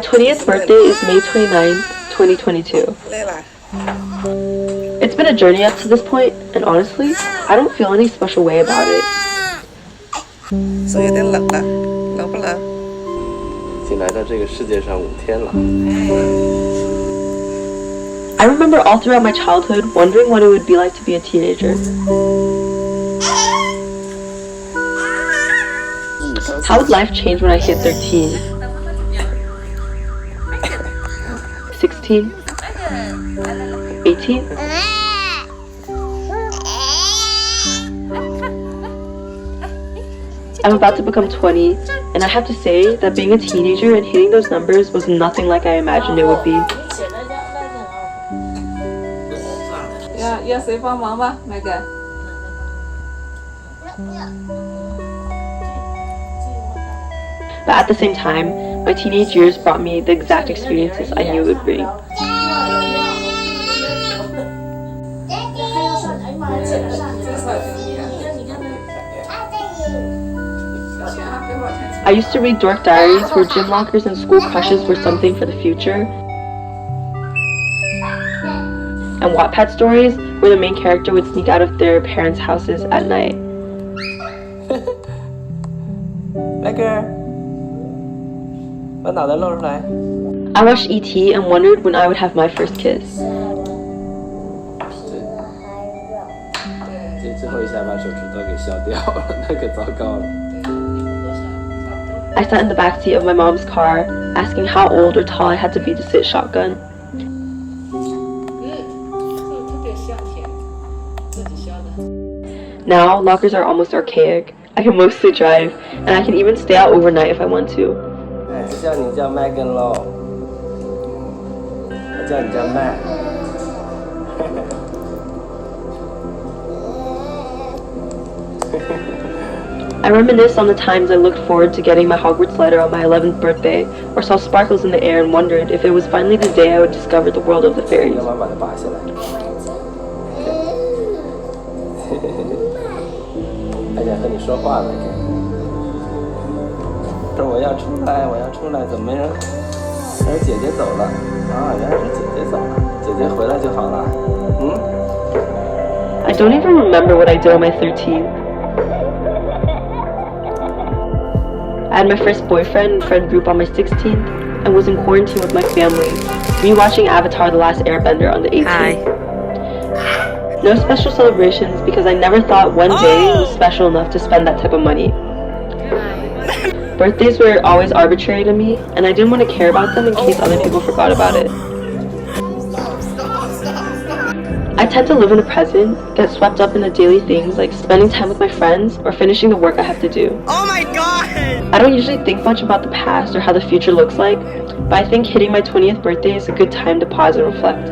20th birthday is May 29th, 2022. It's been a journey up to this point, and honestly, I don't feel any special way about it. I remember all throughout my childhood wondering what it would be like to be a teenager. How would life change when I hit 13? 16? 18? I'm about to become 20, and I have to say that being a teenager and hitting those numbers was nothing like I imagined it would be. But at the same time, my teenage years brought me the exact experiences I knew it would bring. I used to read dork diaries where gym lockers and school crushes were something for the future, and Wattpad stories where the main character would sneak out of their parents' houses at night. I watched E.T. and wondered when I would have my first kiss. I sat in the backseat of my mom's car, asking how old or tall I had to be to sit shotgun. Now, lockers are almost archaic. I can mostly drive, and I can even stay out overnight if I want to. I reminisce on the times I looked forward to getting my Hogwarts letter on my 11th birthday, or saw sparkles in the air and wondered if it was finally the day I would discover the world of the fairies. I don't even remember what I did on my 13th. I had my first boyfriend and friend group on my 16th and was in quarantine with my family, rewatching Avatar: The Last Airbender on the 18th. No special celebrations because I never thought one day was special enough to spend that type of money. Birthdays were always arbitrary to me, and I didn't want to care about them in case other people forgot about it. I tend to live in the present, get swept up in the daily things like spending time with my friends or finishing the work I have to do. Oh my god! I don't usually think much about the past or how the future looks like, but I think hitting my 20th birthday is a good time to pause and reflect.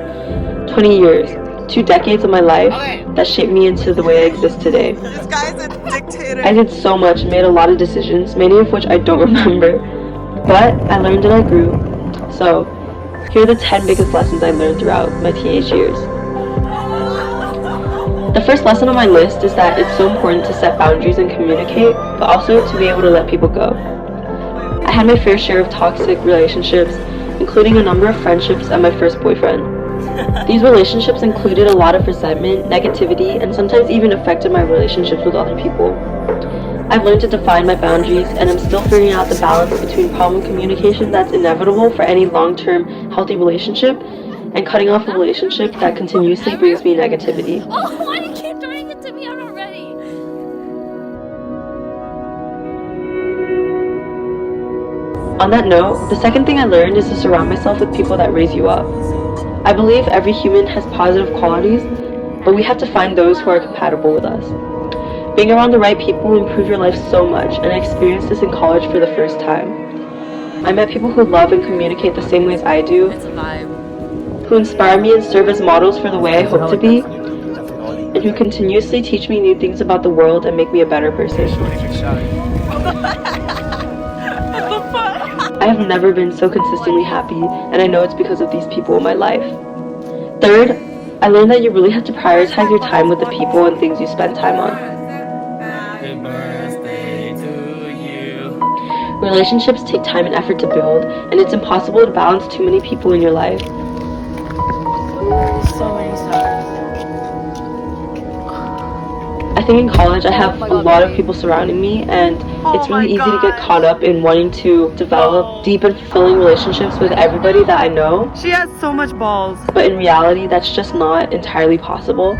20 years, 2 decades of my life that shaped me into the way I exist today. This guy's a dictator. I did so much and made a lot of decisions, many of which I don't remember, but I learned and I grew. So, here are the 10 biggest lessons I learned throughout my teenage years. The first lesson on my list is that it's so important to set boundaries and communicate, but also to be able to let people go. I had my fair share of toxic relationships, including a number of friendships and my first boyfriend. These relationships included a lot of resentment, negativity, and sometimes even affected my relationships with other people. I've learned to define my boundaries, and I'm still figuring out the balance between problem communication that's inevitable for any long-term healthy relationship and cutting off a relationship that continuously brings me negativity. Oh, why do you keep doing it to me already? On that note, the second thing I learned is to surround myself with people that raise you up. I believe every human has positive qualities, but we have to find those who are compatible with us. Being around the right people will improve your life so much, and I experienced this in college for the first time. I met people who love and communicate the same ways I do, It's a vibe. who inspire me and serve as models for the way I hope to be, and who continuously teach me new things about the world and make me a better person. I have never been so consistently happy, and I know it's because of these people in my life. Third, I learned that you really have to prioritize your time with the people and things you spend time on. Relationships take time and effort to build, and it's impossible to balance too many people in your life. So many stars. I think in college I have a lot of people surrounding me, and it's really easy to get caught up in wanting to develop deep and fulfilling relationships with everybody that I know. She has so much balls. But in reality, that's just not entirely possible.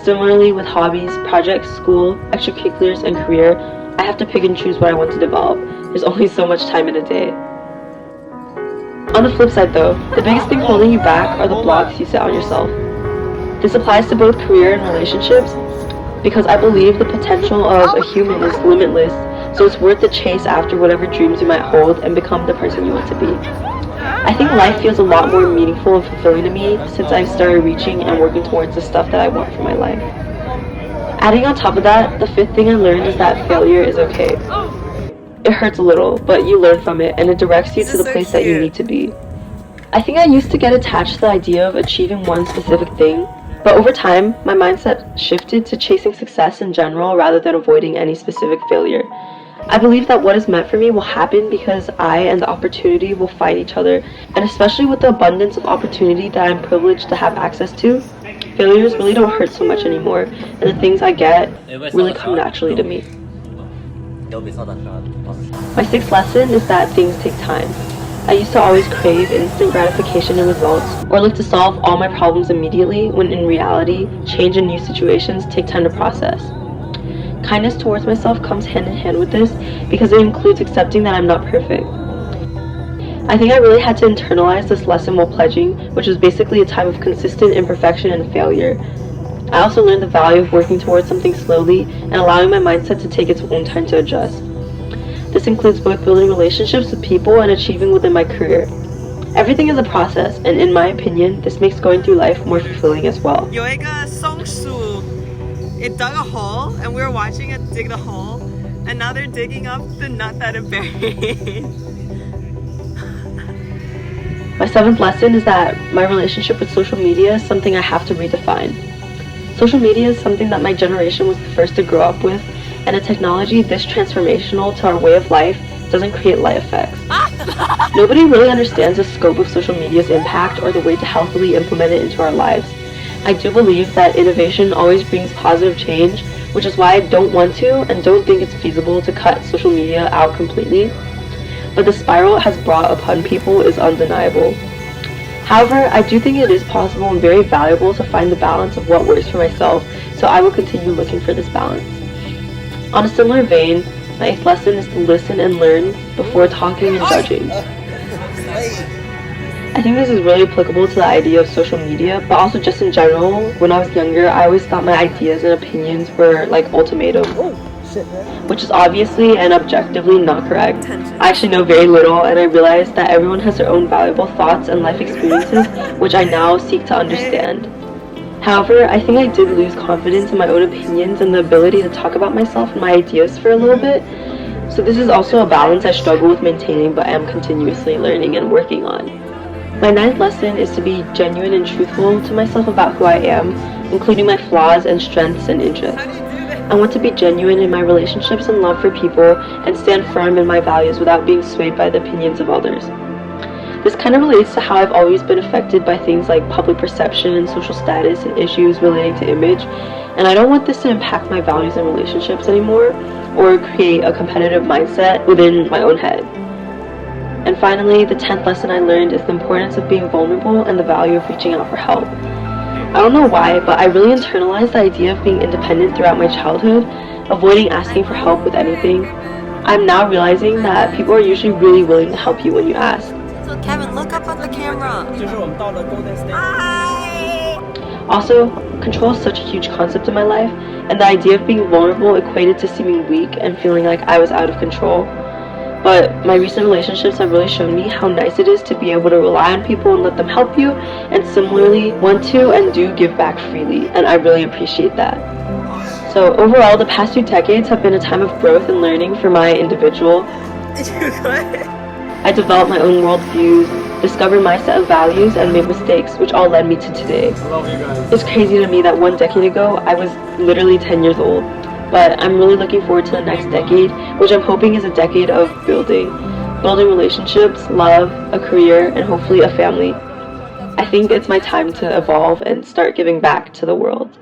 Similarly, with hobbies, projects, school, extracurriculars, and career, I have to pick and choose what I want to develop. There's only so much time in a day. On the flip side though, the biggest thing holding you back are the blocks you set on yourself. This applies to both career and relationships, because I believe the potential of a human is limitless, so it's worth the chase after whatever dreams you might hold and become the person you want to be. I think life feels a lot more meaningful and fulfilling to me since I've started reaching and working towards the stuff that I want for my life. Adding on top of that, the fifth thing I learned is that failure is okay. It hurts a little, but you learn from it and it directs you to the place that you need to be. I think I used to get attached to the idea of achieving one specific thing, but over time, my mindset shifted to chasing success in general rather than avoiding any specific failure. I believe that what is meant for me will happen because I and the opportunity will find each other, and especially with the abundance of opportunity that I'm privileged to have access to, failures really don't hurt so much anymore, and the things I get really come naturally to me. My sixth lesson is that things take time. I used to always crave instant gratification and results, or look to solve all my problems immediately, when in reality, change and new situations take time to process. Kindness towards myself comes hand in hand with this because it includes accepting that I'm not perfect. I think I really had to internalize this lesson while pledging, which was basically a time of consistent imperfection and failure. I also learned the value of working towards something slowly and allowing my mindset to take its own time to adjust. This includes both building relationships with people and achieving within my career. Everything is a process, and in my opinion, this makes going through life more fulfilling as well. 有一个松鼠 it dug a hole and we were watching it dig the hole and now they're digging up the nut that it buried. My seventh lesson is that my relationship with social media is something I have to redefine. Social media is something that my generation was the first to grow up with, and a technology this transformational to our way of life doesn't create light effects. Nobody really understands the scope of social media's impact or the way to healthily implement it into our lives. I do believe that innovation always brings positive change, which is why I don't want to and don't think it's feasible to cut social media out completely. But the spiral it has brought upon people is undeniable. However, I do think it is possible and very valuable to find the balance of what works for myself, so I will continue looking for this balance. On a similar vein, my eighth lesson is to listen and learn before talking and judging. I think this is really applicable to the idea of social media, but also just in general. When I was younger, I always thought my ideas and opinions were like ultimatums, which is obviously and objectively not correct. I actually know very little, and I realized that everyone has their own valuable thoughts and life experiences, which I now seek to understand. However, I think I did lose confidence in my own opinions and the ability to talk about myself and my ideas for a little bit. So this is also a balance I struggle with maintaining, but am continuously learning and working on. My ninth lesson is to be genuine and truthful to myself about who I am, including my flaws and strengths and interests. I want to be genuine in my relationships and love for people and stand firm in my values without being swayed by the opinions of others. This kind of relates to how I've always been affected by things like public perception, social status, and issues relating to image, and I don't want this to impact my values and relationships anymore, or create a competitive mindset within my own head. And finally, the 10th lesson I learned is the importance of being vulnerable and the value of reaching out for help. I don't know why, but I really internalized the idea of being independent throughout my childhood, avoiding asking for help with anything. I'm now realizing that people are usually really willing to help you when you ask. So Kevin, look up at the camera. Also, control is such a huge concept in my life, and the idea of being vulnerable equated to seeming weak and feeling like I was out of control. But my recent relationships have really shown me how nice it is to be able to rely on people and let them help you, and similarly want to and do give back freely, and I really appreciate that. So overall, the past 2 decades have been a time of growth and learning for my individual. I developed my own worldviews, discovered my set of values, and made mistakes, which all led me to today. I love you guys. It's crazy to me that 1 decade ago, I was literally 10 years old. But I'm really looking forward to the next decade, which I'm hoping is a decade of building relationships, love, a career, and hopefully a family. I think it's my time to evolve and start giving back to the world.